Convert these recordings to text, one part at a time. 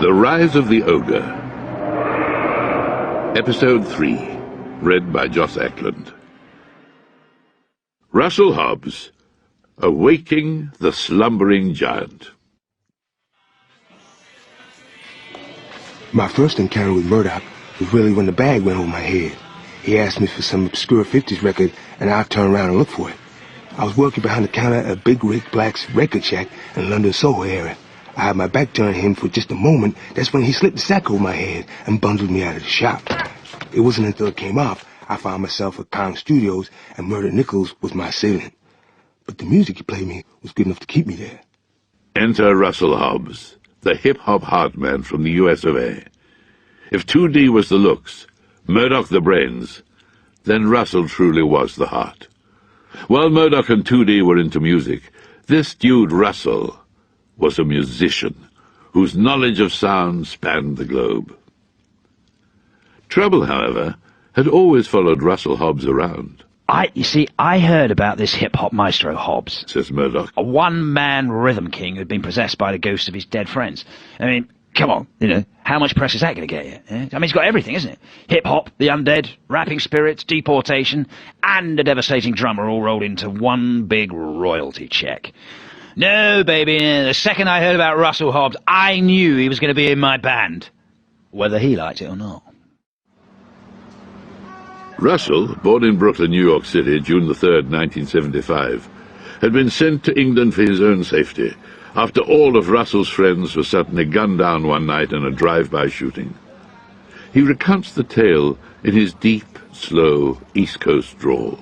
The Rise of the Ogre. Episode 3. Read by Joss Ackland. Russell Hobbs, Awaking the Slumbering Giant. My first encounter with Murdoch was really when the bag went over my head. He asked me for some obscure 50s record, and I turned around and looked for it. I was working behind the counter at Big Rick Black's record shack in London Soho area. I had my back turned to him for just a moment. That's when he slipped the sack over my head and bundled me out of the shop. It wasn't until it came off I found myself at Kong Studios, and Murdoch Nichols was my assailant. But the music he played me was good enough to keep me there. Enter Russell Hobbs, the hip-hop heartman from the US of A. If 2D was the looks, Murdoch the brains, then Russell truly was the heart. While Murdoch and 2D were into music, this dude Russell was a musician whose knowledge of sound spanned the globe. Trouble, however, had always followed Russell Hobbs around. I heard about this hip-hop maestro Hobbs, says Murdoch. A one-man rhythm king who'd been possessed by the ghosts of his dead friends. I mean, come on, how much press is that going to get you? Eh? I mean, he's got everything, isn't it? Hip-hop, the undead, rapping spirits, deportation, and a devastating drummer all rolled into one big royalty check. No, baby, the second I heard about Russell Hobbs, I knew he was going to be in my band, whether he liked it or not. Russell, born in Brooklyn, New York City, June the 3rd, 1975, had been sent to England for his own safety, after all of Russell's friends were suddenly gunned down one night in a drive-by shooting. He recounts the tale in his deep, slow, East Coast drawl.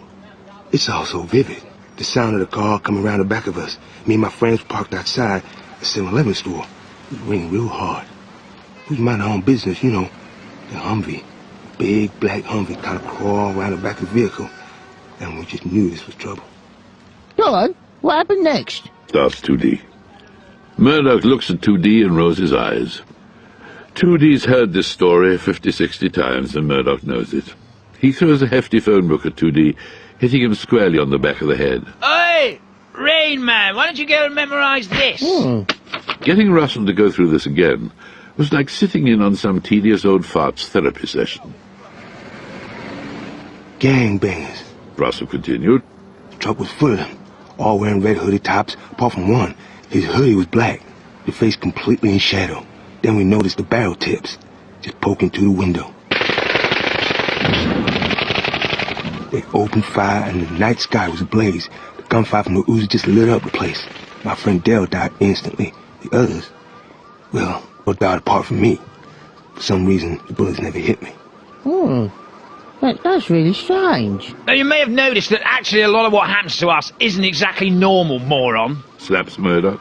It's all so vivid. The sound of the car coming around the back of us. Me and my friends parked outside a 7-Eleven store. It was raining real hard. We was minding our own business, the Humvee. Big black Humvee kind of crawled around the back of the vehicle. And we just knew this was trouble. Hello, what happened next? Starts 2D. Murdoch looks at 2D and rolls his eyes. 2D's heard this story 50, 60 times, and Murdoch knows it. He throws a hefty phone book at 2D, hitting him squarely on the back of the head. Oi! Rain Man, why don't you go and memorize this? Getting Russell to go through this again was like sitting in on some tedious old fart's therapy session. Gangbangers, Russell continued. The truck was full of them, all wearing red hoodie tops, apart from one. His hoodie was black, the face completely in shadow. Then we noticed the barrel tips, just poking through the window. They opened fire and the night sky was ablaze. The gunfire from the Uzi just lit up the place. My friend Dell died instantly. The others, well, all died apart from me. For some reason, the bullets never hit me. That's really strange. Now, you may have noticed that actually a lot of what happens to us isn't exactly normal, moron. Slaps Murdoch.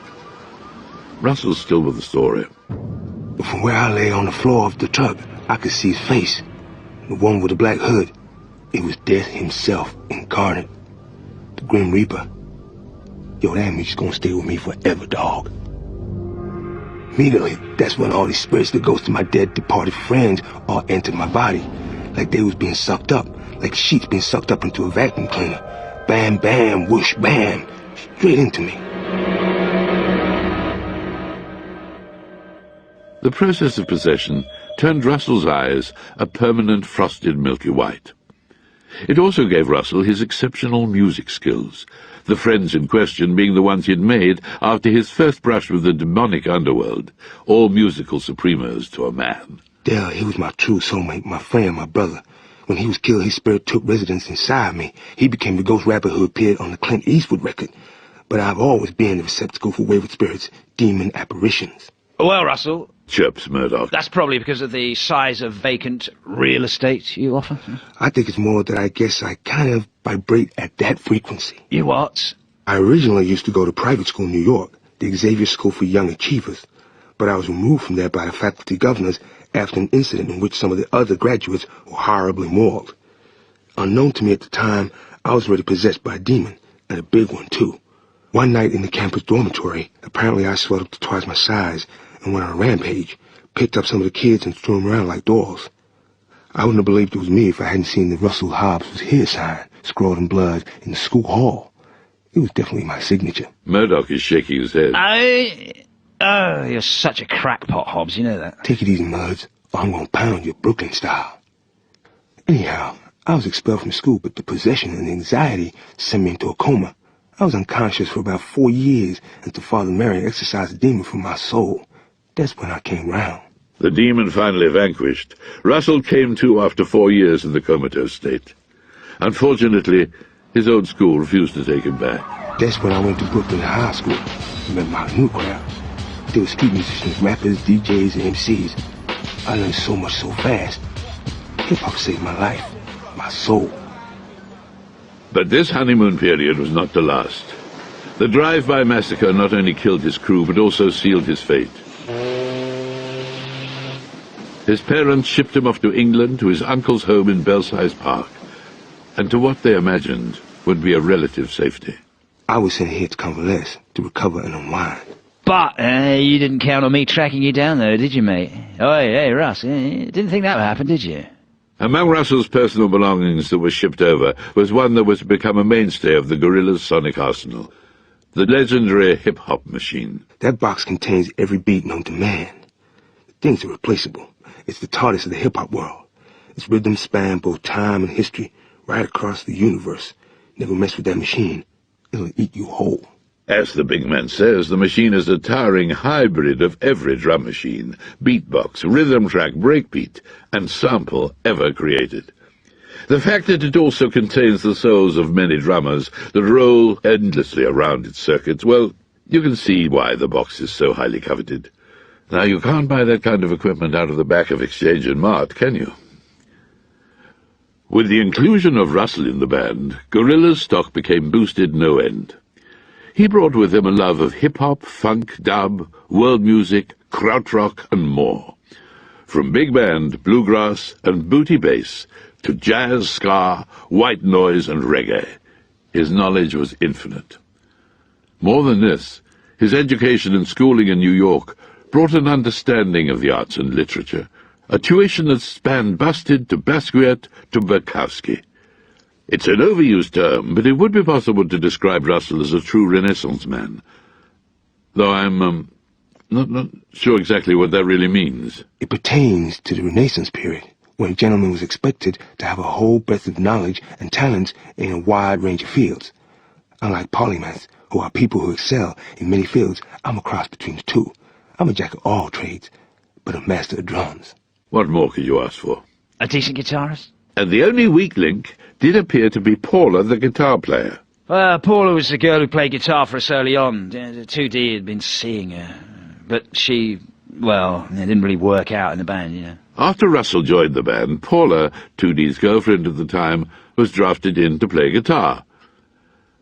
Russell's still with the story. But from where I lay on the floor of the truck, I could see his face. The one with the black hood. It was Death himself, incarnate. The Grim Reaper. Yo, that image's gonna stay with me forever, dog. Immediately, that's when all these spirits, the ghosts of my dead, departed friends, all entered my body. Like they was being sucked up. Like sheets being sucked up into a vacuum cleaner. Bam, bam, whoosh, bam. Straight into me. The process of possession turned Russell's eyes a permanent frosted milky white. It also gave Russell his exceptional music skills, the friends in question being the ones he'd made after his first brush with the demonic underworld, all musical supremos to a man. Dell, he was my true soulmate, my friend, my brother. When he was killed, his spirit took residence inside me. He became the ghost rapper who appeared on the Clint Eastwood record. But I've always been the receptacle for wayward spirits, demon apparitions. Well, Russell, Chirps Murdoch. that's probably because of the size of vacant real estate you offer. I think it's more that I guess I kind of vibrate at that frequency. You what? I originally used to go to private school in New York, the Xavier School for Young Achievers. But I was removed from there by the faculty governors after an incident in which some of the other graduates were horribly mauled. Unknown to me at the time, I was already possessed by a demon, and a big one, too. One night in the campus dormitory, apparently I swelled up to twice my size and went on a rampage, picked up some of the kids and threw them around like dolls. I wouldn't have believed it was me if I hadn't seen the Russell Hobbs was here sign, scrawled in blood, in the school hall. It was definitely my signature. Murdoch is shaking his head. Oh, you're such a crackpot, Hobbs, you know that. Take it easy, Muds, or I'm gonna pound you Brooklyn style. Anyhow, I was expelled from school, but the possession and anxiety sent me into a coma. I was unconscious for about 4 years until Father Mary exorcised the demon from my soul. That's when I came round. The demon finally vanquished, Russell came to after 4 years in the comatose state. Unfortunately, his old school refused to take him back. That's when I went to Brooklyn High School and met my new crowd. They were street musicians, rappers, DJs, and MCs. I learned so much so fast. Hip-hop saved my life, my soul. But this honeymoon period was not to last. The drive-by massacre not only killed his crew, but also sealed his fate. His parents shipped him off to England, to his uncle's home in Belsize Park, and to what they imagined would be a relative safety. I was sent here to convalesce, to recover and unwind. But you didn't count on me tracking you down, though, did you, mate? Oh, hey, Russ, didn't think that would happen, did you? Among Russell's personal belongings that were shipped over was one that was to become a mainstay of the Gorillas' sonic arsenal, the legendary hip-hop machine. That box contains every beat known to man. The thing's irreplaceable. It's the TARDIS of the hip-hop world. Its rhythms span both time and history, right across the universe. Never mess with that machine. It'll eat you whole. As the big man says, the machine is a towering hybrid of every drum machine, beatbox, rhythm track, breakbeat, and sample ever created. The fact that it also contains the souls of many drummers that roll endlessly around its circuits, well, you can see why the box is so highly coveted. Now, you can't buy that kind of equipment out of the back of Exchange and Mart, can you? With the inclusion of Russell in the band, Gorilla's stock became boosted no end. He brought with him a love of hip-hop, funk, dub, world music, krautrock, and more. From big band, bluegrass, and booty bass, to jazz, ska, white noise, and reggae, his knowledge was infinite. More than this, his education and schooling in New York brought an understanding of the arts and literature, a tuition that spanned Busted to Basquiat to Bukowski. It's an overused term, but it would be possible to describe Russell as a true Renaissance man, though I'm not sure exactly what that really means. It pertains to the Renaissance period, when a gentleman was expected to have a whole breadth of knowledge and talents in a wide range of fields. Unlike polymaths, who are people who excel in many fields, I'm a cross between the two. I'm a jack of all trades, but a master of drums. What more could you ask for? A decent guitarist? And the only weak link did appear to be Paula, the guitar player. Well, Paula was the girl who played guitar for us early on. 2D had been seeing her. But she, well, it didn't really work out in the band, you know. After Russell joined the band, Paula, 2D's girlfriend at the time, was drafted in to play guitar.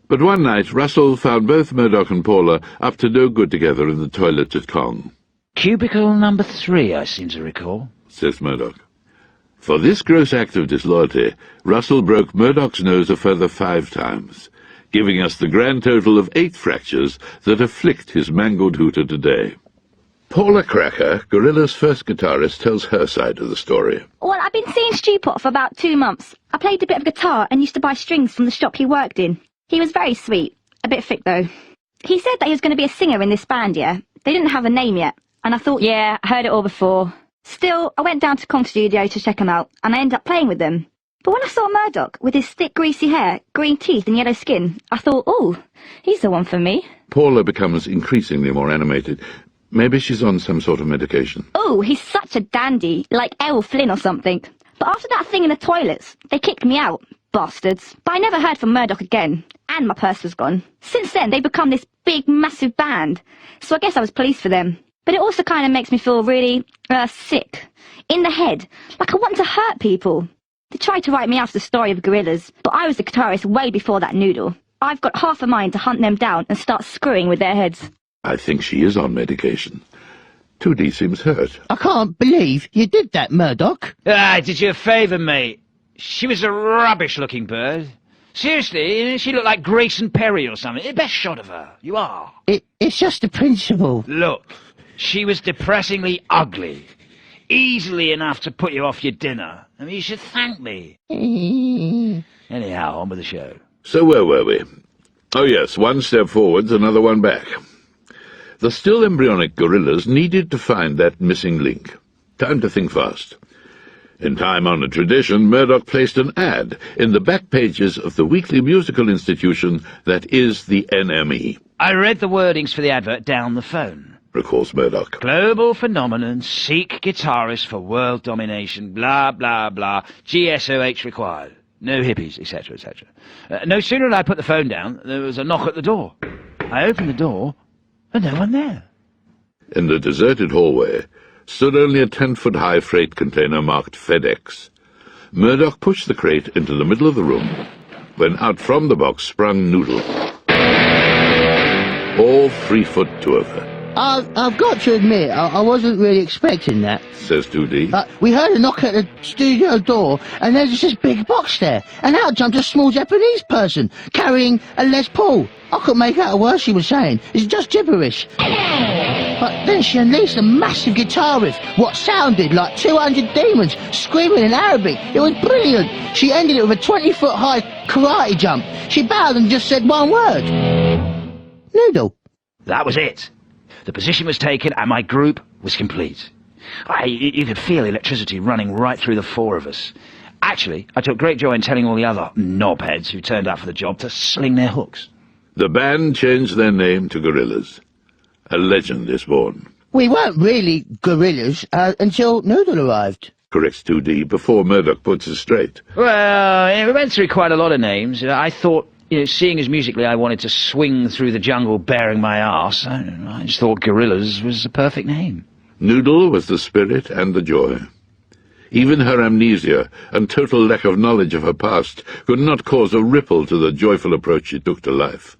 But one night, Russell found both Murdoch and Paula up to no good together in the toilet at Kong. Cubicle number 3, I seem to recall, says Murdoch. For this gross act of disloyalty, Russell broke Murdoch's nose a further 5 times, giving us the grand total of 8 fractures that afflict his mangled hooter today. Paula Cracker, Gorilla's first guitarist, tells her side of the story. Well, I've been seeing Stewpot for about 2 months. I played a bit of guitar and used to buy strings from the shop he worked in. He was very sweet. A bit thick, though. He said that he was going to be a singer in this band, yeah? They didn't have a name yet. And I thought, yeah, I heard it all before. Still, I went down to Kong Studio to check them out, and I ended up playing with them. But when I saw Murdoch, with his thick, greasy hair, green teeth and yellow skin, I thought, ooh, he's the one for me. Paula becomes increasingly more animated. Maybe she's on some sort of medication. Ooh, he's such a dandy, like Errol Flynn or something. But after that thing in the toilets, they kicked me out, bastards. But I never heard from Murdoch again, and my purse was gone. Since then, they've become this big, massive band, so I guess I was pleased for them. But it also kind of makes me feel really, sick. In the head. Like I want to hurt people. They tried to write me after the story of Gorillas, but I was the guitarist way before that noodle. I've got half a mind to hunt them down and start screwing with their heads. I think she is on medication. 2D seems hurt. I can't believe you did that, Murdoch. I did you a favour, mate. She was a rubbish-looking bird. Seriously, she looked like Grayson Perry or something. The best shot of her. You are. It's just the principle. Look, she was depressingly ugly. Easily enough to put you off your dinner. I mean, you should thank me. Anyhow, on with the show. So where were we? Oh yes, 1 step forwards, another one back. The still embryonic gorillas needed to find that missing link. Time to think fast. In time-honored tradition, Murdoch placed an ad in the back pages of the weekly musical institution that is the NME. I read the wordings for the advert down the phone. Recalls Murdoch. Global phenomenon, seek guitarist for world domination, blah, blah, blah, GSOH required. No hippies, etc., etc. No sooner had I put the phone down, there was a knock at the door. I opened the door, and no one there. In the deserted hallway stood only a 10-foot-high freight container marked FedEx. Murdoch pushed the crate into the middle of the room, when out from the box sprung Noodle. All 3'2" of her. I've got to admit, I wasn't really expecting that. Says 2D. We heard a knock at the studio door, and there's this big box there, and out jumped a small Japanese person, carrying a Les Paul. I couldn't make out a word she was saying. It's just gibberish. But then she unleashed a massive guitar riff, what sounded like 200 demons screaming in Arabic. It was brilliant. She ended it with a 20-foot-high karate jump. She bowed and just said one word. Noodle. That was it. The position was taken, and my group was complete. You could feel electricity running right through the four of us. Actually, I took great joy in telling all the other knobheads who turned up for the job to sling their hooks. The band changed their name to Gorillas. A legend is born. We weren't really gorillas until Noodle arrived. Corrects 2D before Murdoch puts it straight. Well, we went through quite a lot of names. I thought, seeing as musically I wanted to swing through the jungle bearing my arse, I just thought Gorillas was the perfect name. Noodle was the spirit and the joy. Even her amnesia and total lack of knowledge of her past could not cause a ripple to the joyful approach she took to life.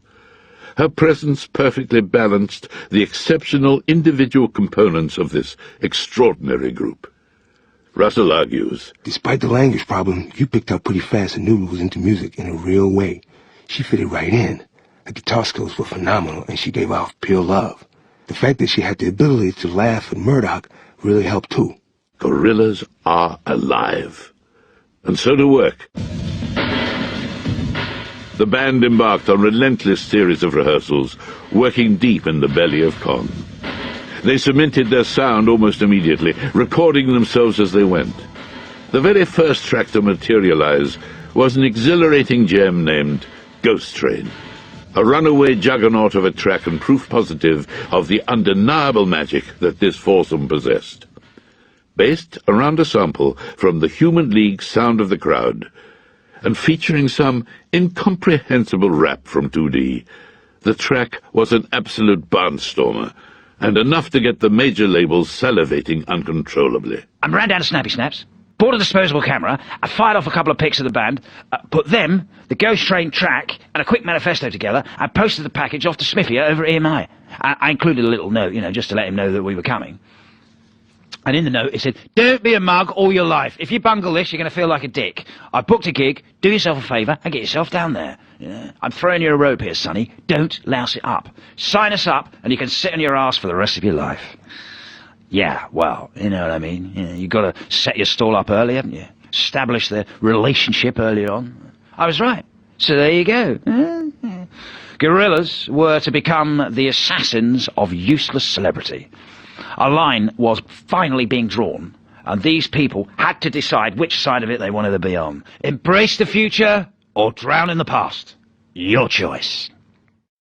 Her presence perfectly balanced the exceptional individual components of this extraordinary group. Russell argues, Despite the language problem, you picked up pretty fast that Noodle was into music in a real way. She fitted right in. Her guitar skills were phenomenal, and she gave off pure love. The fact that she had the ability to laugh at Murdoch really helped too. Gorillas are alive. And so to work. The band embarked on a relentless series of rehearsals, working deep in the belly of Kong. They cemented their sound almost immediately, recording themselves as they went. The very first track to materialize was an exhilarating gem named Ghost Train, a runaway juggernaut of a track and proof positive of the undeniable magic that this foursome possessed. Based around a sample from the Human League Sound of the Crowd, and featuring some incomprehensible rap from 2D, the track was an absolute barnstormer, and enough to get the major labels salivating uncontrollably. I ran down to Snappy Snaps, bought a disposable camera, I fired off a couple of pics of the band, put them, the Ghost Train track, and a quick manifesto together, and posted the package off to Smithy over at EMI. I included a little note, just to let him know that we were coming. And in the note, it said, don't be a mug all your life. If you bungle this, you're going to feel like a dick. I booked a gig, do yourself a favour, and get yourself down there. I'm throwing you a rope here, Sonny. Don't louse it up. Sign us up, and you can sit on your ass for the rest of your life. Yeah, well, you know what I mean. You've got to set your stall up early, haven't you? Establish the relationship early on. I was right. So there you go. Gorillas were to become the assassins of useless celebrity. A line was finally being drawn, and these people had to decide which side of it they wanted to be on. Embrace the future or drown in the past. Your choice.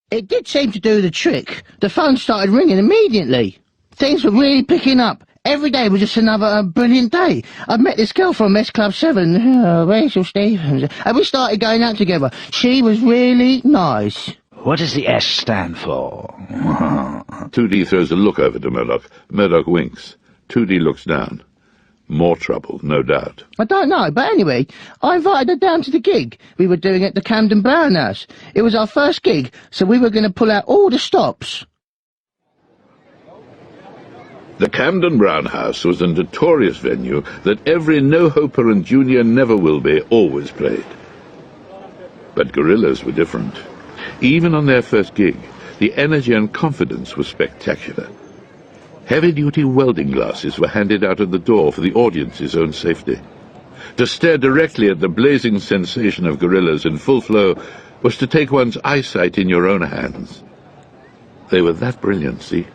It did seem to do the trick. The phone started ringing immediately. Things were really picking up. Every day was just another brilliant day. I met this girl from S Club 7, Rachel Stevens, and we started going out together. She was really nice. What does the S stand for? 2D throws a look over to Murdoch. Murdoch winks. 2D looks down. More trouble, no doubt. I don't know, but anyway, I invited her down to the gig we were doing at the Camden Brown House. It was our first gig, so we were going to pull out all the stops. The Camden Brown House was a notorious venue that every no-hoper and junior never-will-be always played. But Gorillas were different. Even on their first gig, the energy and confidence was spectacular. Heavy-duty welding glasses were handed out at the door for the audience's own safety. To stare directly at the blazing sensation of Gorillas in full flow was to take one's eyesight in your own hands. They were that brilliant, see?